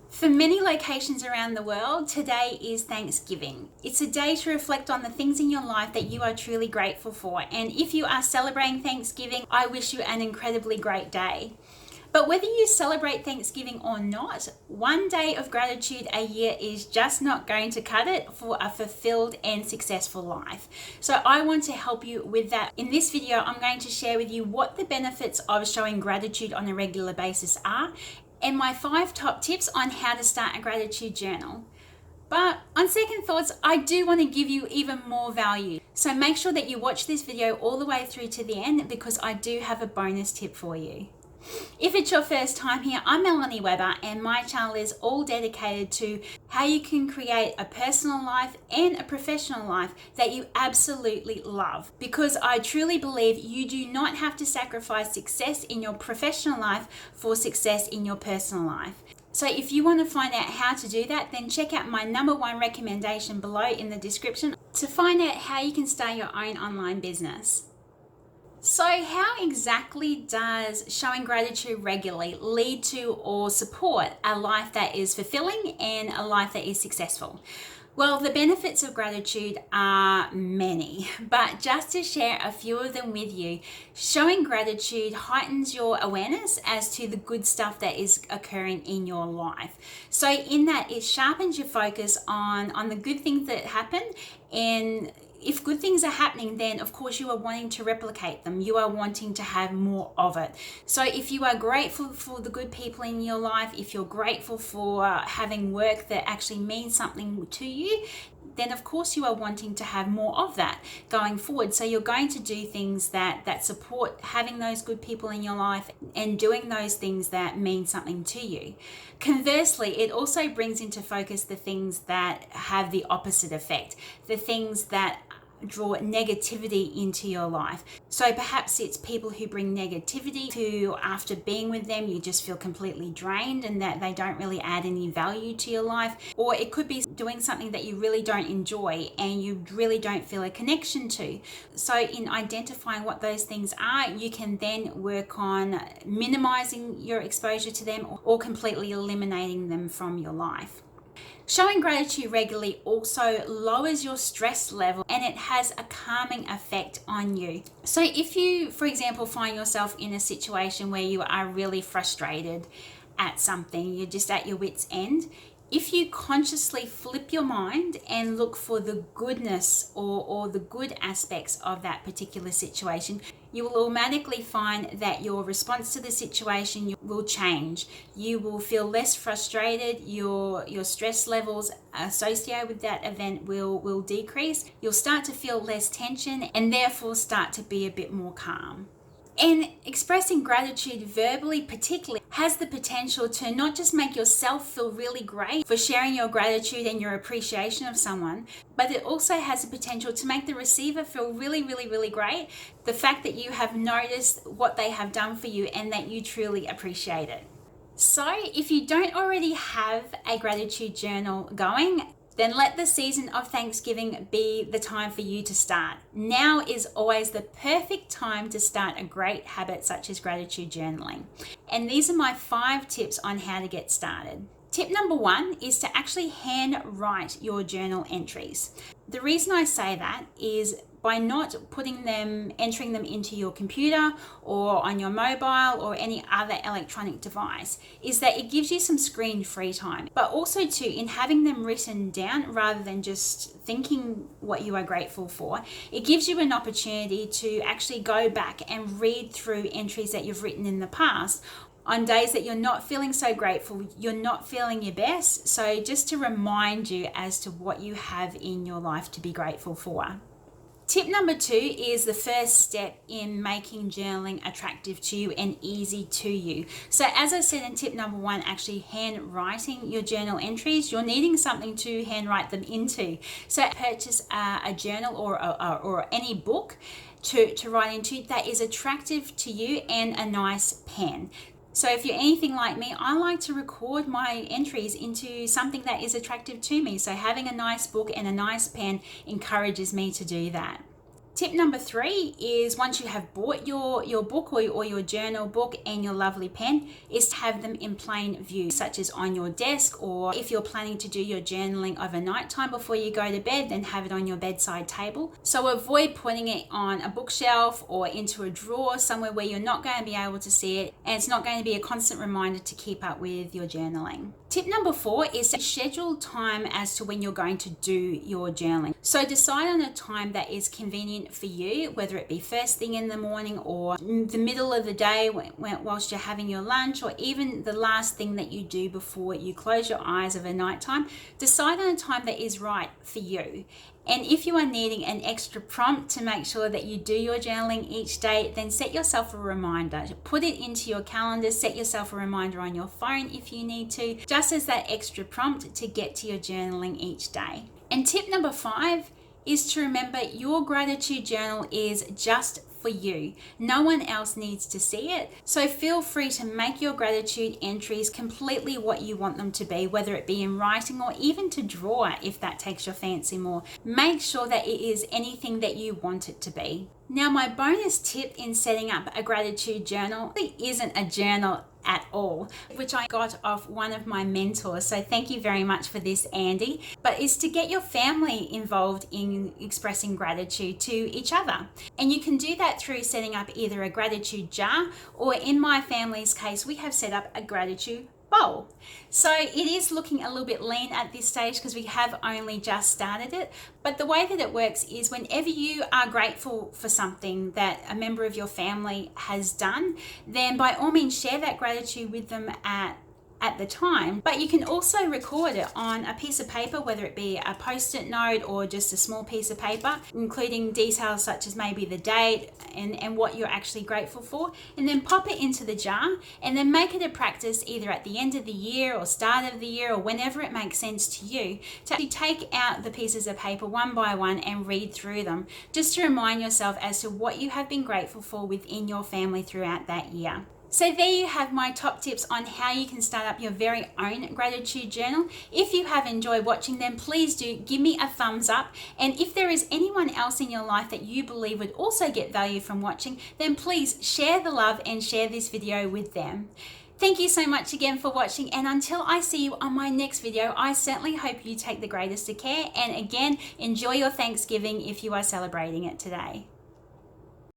For many locations around the world, today is Thanksgiving. It's a day to reflect on the things in your life that you are truly grateful for. And if you are celebrating Thanksgiving, I wish you an incredibly great day. But whether you celebrate Thanksgiving or not, one day of gratitude a year is just not going to cut it for a fulfilled and successful life. So I want to help you with that. In this video, I'm going to share with you what the benefits of showing gratitude on a regular basis are, and my 5 top tips on how to start a gratitude journal. But on second thoughts, I do want to give you even more value. So make sure that you watch this video all the way through to the end, because I do have a bonus tip for you. If it's your first time here, I'm Melanie Weber, and my channel is all dedicated to how you can create a personal life and a professional life that you absolutely love. Because I truly believe you do not have to sacrifice success in your professional life for success in your personal life. So if you want to find out how to do that, then check out my #1 recommendation below in the description to find out how you can start your own online business. So how exactly does showing gratitude regularly lead to or support a life that is fulfilling and a life that is successful? Well, the benefits of gratitude are many, but just to share a few of them with you, showing gratitude heightens your awareness as to the good stuff that is occurring in your life. So in that, it sharpens your focus on the good things that happen, and if good things are happening, then of course you are wanting to replicate them. You are wanting to have more of it. So if you are grateful for the good people in your life, if you're grateful for having work that actually means something to you, then of course you are wanting to have more of that going forward. So you're going to do things that support having those good people in your life and doing those things that mean something to you. Conversely, it also brings into focus the things that have the opposite effect, the things that draw negativity into your life. So perhaps it's people who bring negativity to, after being with them, you just feel completely drained and that they don't really add any value to your life. Or it could be doing something that you really don't enjoy and you really don't feel a connection to. So in identifying what those things are, you can then work on minimizing your exposure to them or completely eliminating them from your life. Showing gratitude regularly also lowers your stress level, and it has a calming effect on you. So if you, for example, find yourself in a situation where you are really frustrated at something, you're just at your wit's end, if you consciously flip your mind and look for the goodness or the good aspects of that particular situation, you will automatically find that your response to the situation will change. You will feel less frustrated, your stress levels associated with that event will decrease. You'll start to feel less tension and therefore start to be a bit more calm. And expressing gratitude verbally particularly has the potential to not just make yourself feel really great for sharing your gratitude and your appreciation of someone, but it also has the potential to make the receiver feel really, really, really great. The fact that you have noticed what they have done for you and that you truly appreciate it. So if you don't already have a gratitude journal going, then let the season of Thanksgiving be the time for you to start. Now is always the perfect time to start a great habit such as gratitude journaling. And these are my 5 tips on how to get started. Tip number 1 is to actually hand write your journal entries. The reason I say that is by not entering them into your computer or on your mobile or any other electronic device, is that it gives you some screen free time. But also too, in having them written down rather than just thinking what you are grateful for, it gives you an opportunity to actually go back and read through entries that you've written in the past on days that you're not feeling so grateful, you're not feeling your best. So just to remind you as to what you have in your life to be grateful for. Tip number 2 is the first step in making journaling attractive to you and easy to you. So as I said in tip number 1, actually hand writing your journal entries, you're needing something to hand write them into. So purchase a journal or any book to write into that is attractive to you and a nice pen. So if you're anything like me, I like to record my entries into something that is attractive to me. So having a nice book and a nice pen encourages me to do that. Tip number 3 is once you have bought your book or your journal book and your lovely pen, is to have them in plain view, such as on your desk, or if you're planning to do your journaling overnight time before you go to bed, then have it on your bedside table. So avoid putting it on a bookshelf or into a drawer somewhere where you're not going to be able to see it, and it's not going to be a constant reminder to keep up with your journaling. Tip number 4 is to schedule time as to when you're going to do your journaling. So decide on a time that is convenient for you, whether it be first thing in the morning or the middle of the day whilst you're having your lunch, or even the last thing that you do before you close your eyes of a nighttime. Decide on a time that is right for you. And if you are needing an extra prompt to make sure that you do your journaling each day, then set yourself a reminder. Put it into your calendar, set yourself a reminder on your phone if you need to, just as that extra prompt to get to your journaling each day. And tip number 5 is to remember your gratitude journal is just for you. No one else needs to see it. So feel free to make your gratitude entries completely what you want them to be, whether it be in writing or even to draw if that takes your fancy more. Make sure that it is anything that you want it to be. Now, my bonus tip in setting up a gratitude journal isn't a journal at all, which I got off one of my mentors. So thank you very much for this, Andy. But is to get your family involved in expressing gratitude to each other. And you can do that through setting up either a gratitude jar, or in my family's case, we have set up a gratitude bowl. So it is looking a little bit lean at this stage because we have only just started it. But the way that it works is whenever you are grateful for something that a member of your family has done, then by all means share that gratitude with them at the time, but you can also record it on a piece of paper, whether it be a post-it note or just a small piece of paper, including details such as maybe the date and what you're actually grateful for, and then pop it into the jar, and then make it a practice either at the end of the year or start of the year or whenever it makes sense to you to actually take out the pieces of paper one by one and read through them, just to remind yourself as to what you have been grateful for within your family throughout that year. So there you have my top tips on how you can start up your very own gratitude journal. If you have enjoyed watching them, please do give me a thumbs up. And if there is anyone else in your life that you believe would also get value from watching, then please share the love and share this video with them. Thank you so much again for watching, and until I see you on my next video, I certainly hope you take the greatest of care, and again, enjoy your Thanksgiving if you are celebrating it today.